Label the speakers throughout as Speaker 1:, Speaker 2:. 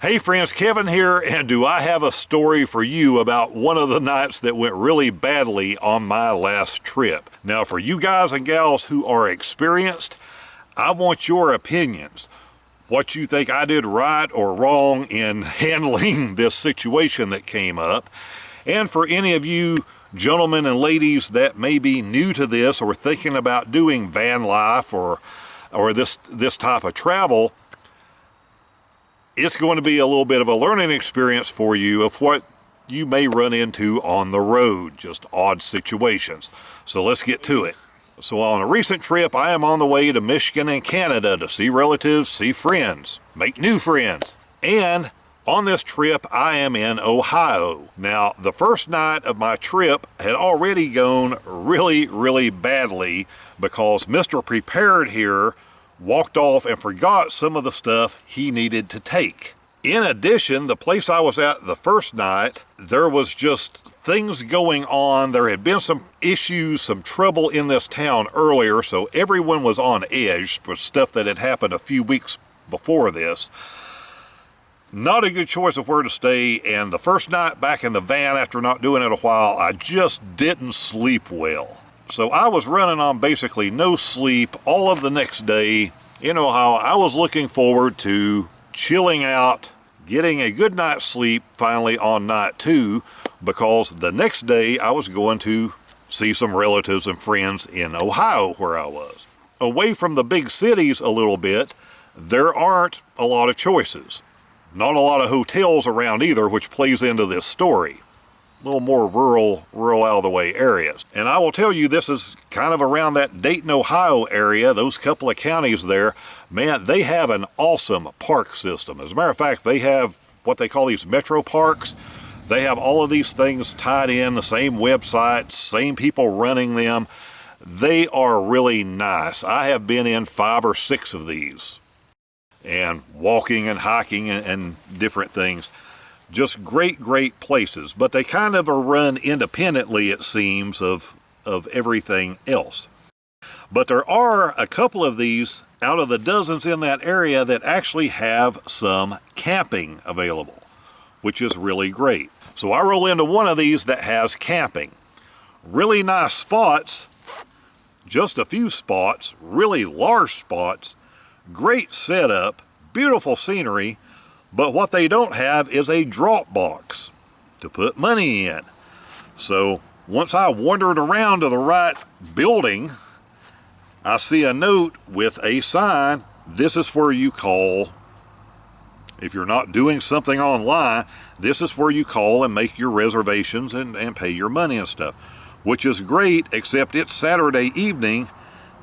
Speaker 1: Hey friends, Kevin here, and do I have a story for you about one of the nights that went really badly on my last trip. Now, for you guys and gals who are experienced, I want your opinions. What you think I did right or wrong in handling this situation that came up. And for any of you gentlemen and ladies that may be new to this or thinking about doing van life or this type of travel, it's going to be a little bit of a learning experience for you of what you may run into on the road, just odd situations. So let's get to it. So on a recent trip, I am on the way to Michigan and Canada to see relatives, see friends, make new friends. And on this trip, I am in Ohio. Now, the first night of my trip had already gone really, really badly because Mr. Prepared here walked off and forgot some of the stuff he needed to take. In addition, the place I was at the first night, there was just things going on. There had been some issues, some trouble in this town earlier, so everyone was on edge for stuff that had happened a few weeks before this. Not a good choice of where to stay, and the first night back in the van after not doing it a while, I just didn't sleep well. So I was running on basically no sleep all of the next day in Ohio. I was looking forward to chilling out, getting a good night's sleep finally on night 2, because the next day I was going to see some relatives and friends in Ohio where I was. Away from the big cities a little bit, there aren't a lot of choices. Not a lot of hotels around either, which plays into this story. A little more rural out of the way areas. And I will tell you, this is kind of around that Dayton, Ohio area, those couple of counties there. Man, they have an awesome park system. As a matter of fact, they have what they call these metro parks. They have all of these things tied in, the same website, same people running them. They are really nice. I have been in 5 or 6 of these, and walking and hiking and different things. Just great places, but they kind of are run independently, it seems, of everything else. But there are a couple of these out of the dozens in that area that actually have some camping available, which is really great. So I roll into one of these that has camping. Really nice spots, just a few spots, really large spots, great setup, beautiful scenery. But what they don't have is a drop box to put money in. So once I wandered around to the right building, I see a note with a sign. This is where you call. If you're not doing something online, this is where you call and make your reservations and pay your money and stuff, which is great, except it's Saturday evening.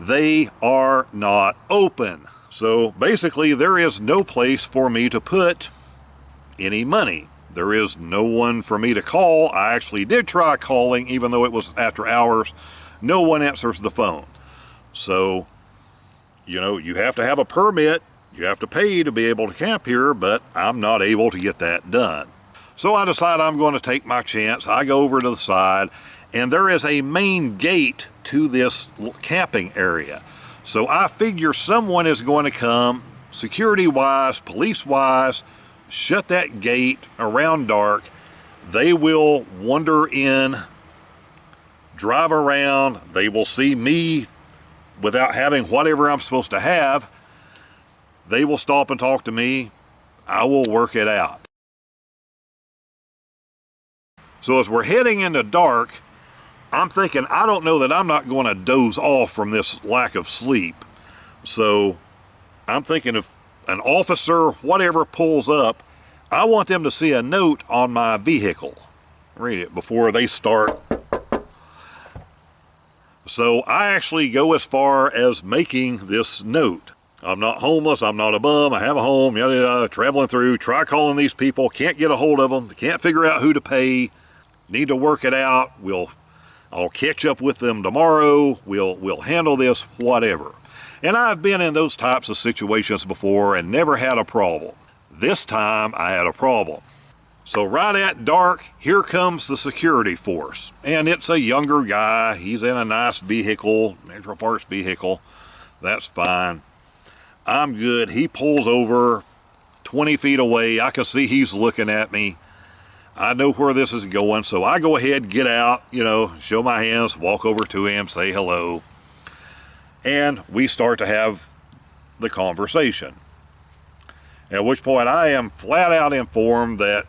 Speaker 1: They are not open. So basically, there is no place for me to put any money. There is no one for me to call. I actually did try calling, even though it was after hours. No one answers the phone. So, you know, you have to have a permit. You have to pay to be able to camp here, but I'm not able to get that done. So I decide I'm going to take my chance. I go over to the side, and there is a main gate to this camping area. So I figure someone is going to come, security-wise, police-wise, shut that gate around dark. They will wander in, drive around. They will see me without having whatever I'm supposed to have. They will stop and talk to me. I will work it out. So as we're heading into dark, I'm thinking, I don't know that I'm not going to doze off from this lack of sleep. So I'm thinking if an officer, whatever, pulls up, I want them to see a note on my vehicle. Read it before they start. So I actually go as far as making this note. I'm not homeless, I'm not a bum, I have a home, yada yada, traveling through, try calling these people, can't get a hold of them, can't figure out who to pay, need to work it out, I'll catch up with them tomorrow, we'll handle this, whatever. And I've been in those types of situations before and never had a problem. This time I had a problem. So right at dark, here comes the security force. And it's a younger guy. He's in a nice vehicle, Metro Parks vehicle. That's fine. I'm good. He pulls over, 20 feet away. I can see he's looking at me. I know where this is going, so I go ahead, get out, you know, show my hands, walk over to him, say hello, and we start to have the conversation. At which point I am flat out informed that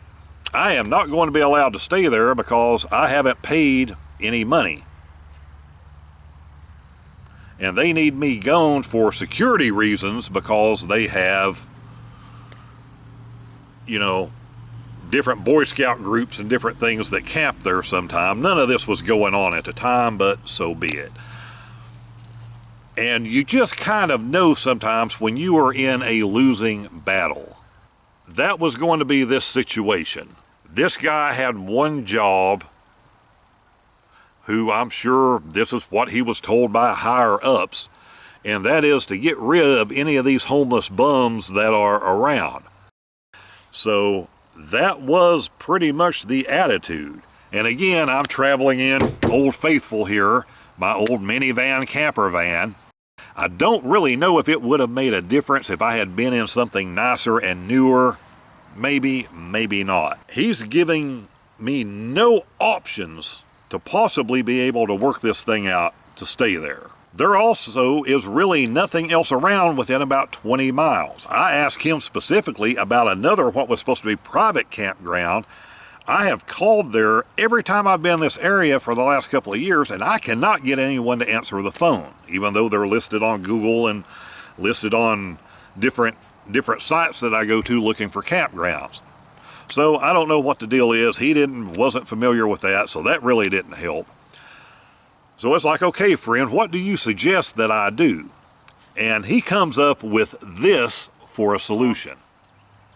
Speaker 1: I am not going to be allowed to stay there because I haven't paid any money. And they need me gone for security reasons because they have, you know, different Boy Scout groups and different things that camp there sometime. None of this was going on at the time, but so be it. And you just kind of know sometimes when you are in a losing battle. That was going to be this situation. This guy had one job, who I'm sure this is what he was told by higher ups, and that is to get rid of any of these homeless bums that are around. So that was pretty much the attitude. And again, I'm traveling in Old Faithful here, my old minivan camper van. I don't really know if it would have made a difference if I had been in something nicer and newer. Maybe, maybe not. He's giving me no options to possibly be able to work this thing out to stay there. There also is really nothing else around within about 20 miles. I asked him specifically about another what was supposed to be private campground. I have called there every time I've been in this area for the last couple of years, and I cannot get anyone to answer the phone, even though they're listed on Google and listed on different sites that I go to looking for campgrounds. So I don't know what the deal is. He wasn't familiar with that, so that really didn't help. So it's like, okay, friend, what do you suggest that I do? And he comes up with this for a solution.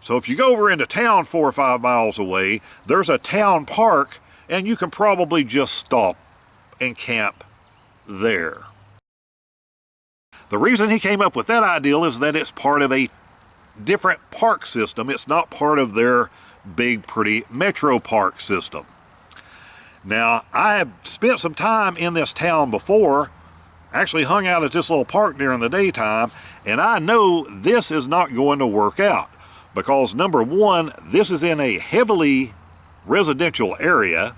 Speaker 1: So if you go over into town 4 or 5 miles away, there's a town park, and you can probably just stop and camp there. The reason he came up with that idea is that it's part of a different park system. It's not part of their big, pretty metro park system. Now, I have spent some time in this town before, actually hung out at this little park during the daytime, and I know this is not going to work out because, number one, this is in a heavily residential area,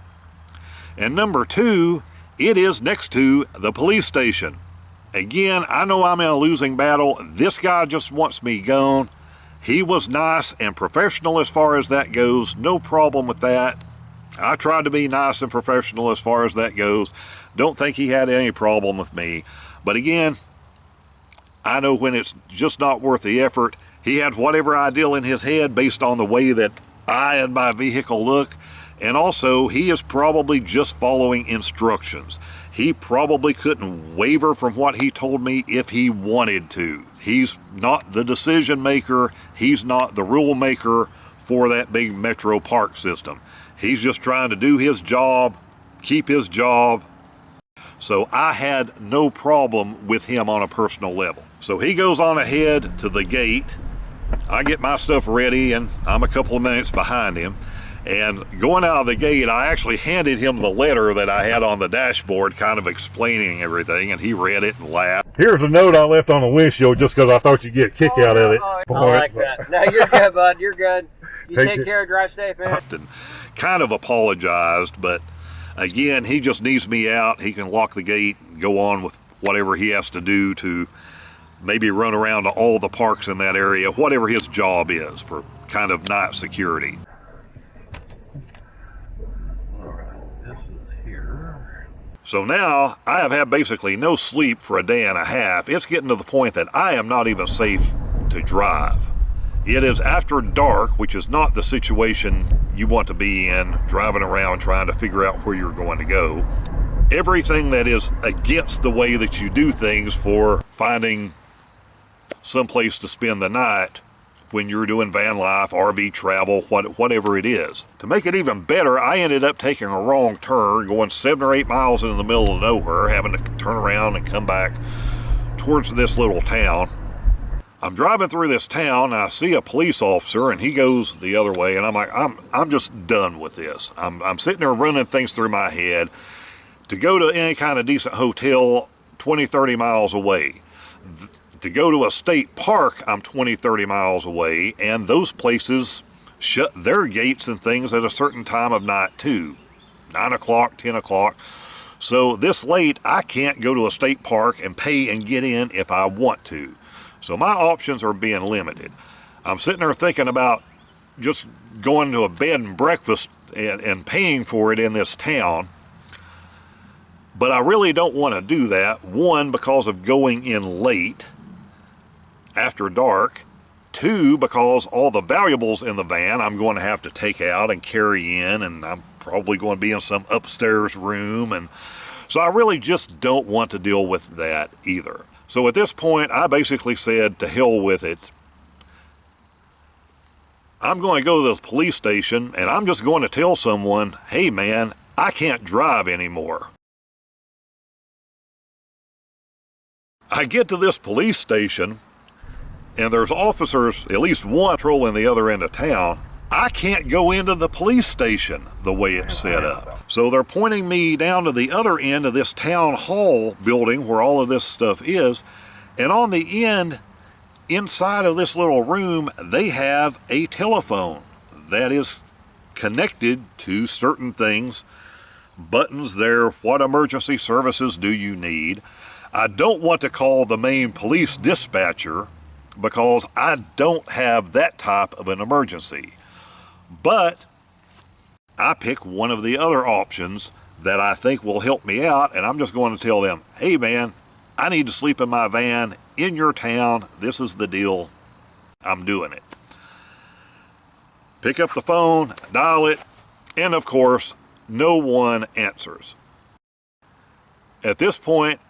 Speaker 1: and number two, it is next to the police station. Again, I know I'm in a losing battle. This guy just wants me gone. He was nice and professional as far as that goes. No problem with that. I tried to be nice and professional as far as that goes. Don't think he had any problem with me. But again, I know when it's just not worth the effort. He had whatever ideal in his head based on the way that I and my vehicle look. And also, he is probably just following instructions. He probably couldn't waver from what he told me if he wanted to. He's not the decision maker. He's not the rule maker for that big metro park system. He's just trying to do his job, keep his job. So I had no problem with him on a personal level. So he goes on ahead to the gate. I get my stuff ready, and I'm a couple of minutes behind him. And going out of the gate, I actually handed him the letter that I had on the dashboard, kind of explaining everything, and he read it and laughed. Here's a note I left on the windshield just because I thought you'd get a kick out of it.
Speaker 2: I like that. No, you're good, bud. You're good. You take care. Drive safe, man.
Speaker 1: Kind of apologized, but again, he just needs me out. He can lock the gate and go on with whatever he has to do to maybe run around to all the parks in that area, whatever his job is for kind of night security. So now I have had basically no sleep for a day and a half. It's getting to the point that I am not even safe to drive. It is after dark, which is not the situation you want to be in, driving around trying to figure out where you're going to go. Everything that is against the way that you do things for finding someplace to spend the night when you're doing van life, RV travel, whatever it is. To make it even better, I ended up taking a wrong turn, going 7 or 8 miles into the middle of nowhere, having to turn around and come back towards this little town. I'm driving through this town, and I see a police officer, and he goes the other way, and I'm like, I'm just done with this. I'm sitting there running things through my head to go to any kind of decent hotel 20, 30 miles away. To go to a state park, I'm 20, 30 miles away, and those places shut their gates and things at a certain time of night too. 9 o'clock, 10 o'clock. So this late, I can't go to a state park and pay and get in if I want to. So my options are being limited. I'm sitting there thinking about just going to a bed and breakfast and paying for it in this town. But I really don't want to do that. One, because of going in late, after dark. Two, because all the valuables in the van I'm going to have to take out and carry in, and I'm probably going to be in some upstairs room, and so I really just don't want to deal with that either. So at this point, I basically said, to hell with it. I'm going to go to the police station, and I'm just going to tell someone, hey man, I can't drive anymore. I get to this police station, and there's officers, at least one patrolling the other end of town. I can't go into the police station the way it's set up. So they're pointing me down to the other end of this town hall building where all of this stuff is. And on the end, inside of this little room, they have a telephone that is connected to certain things. Buttons there, what emergency services do you need? I don't want to call the main police dispatcher because I don't have that type of an emergency. But I pick one of the other options that I think will help me out, and I'm just going to tell them, hey man, I need to sleep in my van in your town. This is the deal. I'm doing it. Pick up the phone, dial it, and of course, no one answers. At this point,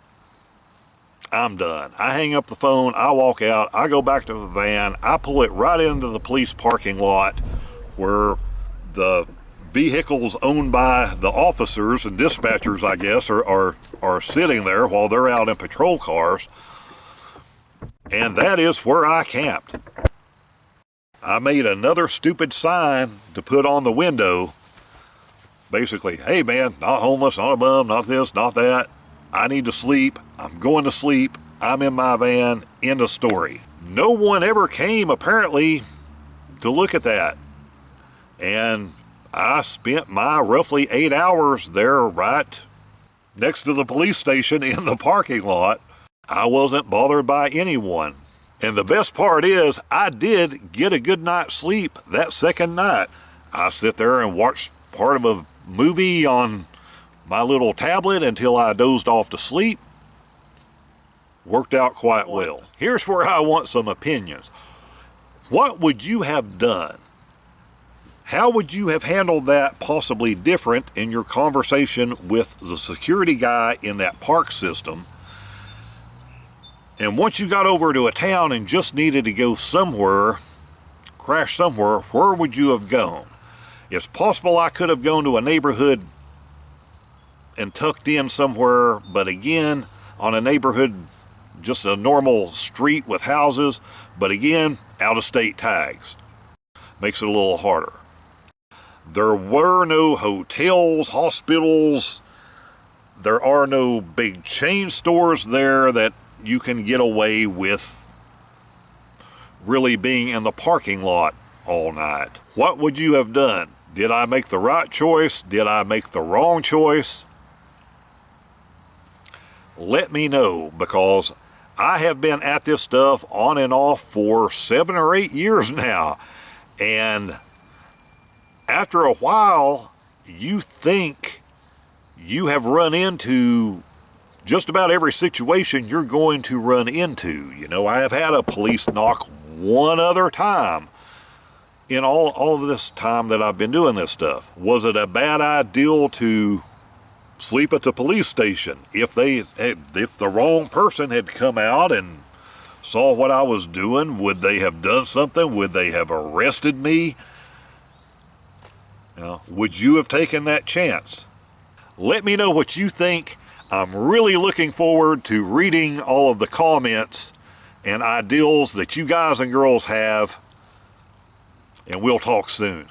Speaker 1: I'm done. I hang up the phone, I walk out, I go back to the van, I pull it right into the police parking lot where the vehicles owned by the officers and dispatchers, I guess, are sitting there while they're out in patrol cars. And that is where I camped. I made another stupid sign to put on the window. Basically, hey man, not homeless, not a bum, not this, not that. I need to sleep. I'm going to sleep. I'm in my van. End of story. No one ever came, apparently, to look at that. And I spent my roughly 8 hours there right next to the police station in the parking lot. I wasn't bothered by anyone. And the best part is, I did get a good night's sleep that second night. I sit there and watched part of a movie on my little tablet until I dozed off to sleep. Worked out quite well. Here's where I want some opinions. What would you have done? How would you have handled that possibly different in your conversation with the security guy in that park system? And once you got over to a town and just needed to go somewhere, crash somewhere, where would you have gone? It's possible I could have gone to a neighborhood and tucked in somewhere, but again, on a neighborhood, just a normal street with houses, but again, out-of-state tags. Makes it a little harder. There were no hotels, hospitals. There are no big chain stores there that you can get away with really being in the parking lot all night. What would you have done? Did I make the right choice? Did I make the wrong choice? Let me know, because I have been at this stuff on and off for 7 or 8 years now. And after a while, you think you have run into just about every situation you're going to run into. You know, I have had a police knock one other time in all of this time that I've been doing this stuff. Was it a bad idea to sleep at the police station? If the wrong person had come out and saw what I was doing, would they have done something? Would they have arrested me? Would you have taken that chance? Let me know what you think. I'm really looking forward to reading all of the comments and ideals that you guys and girls have, and we'll talk soon.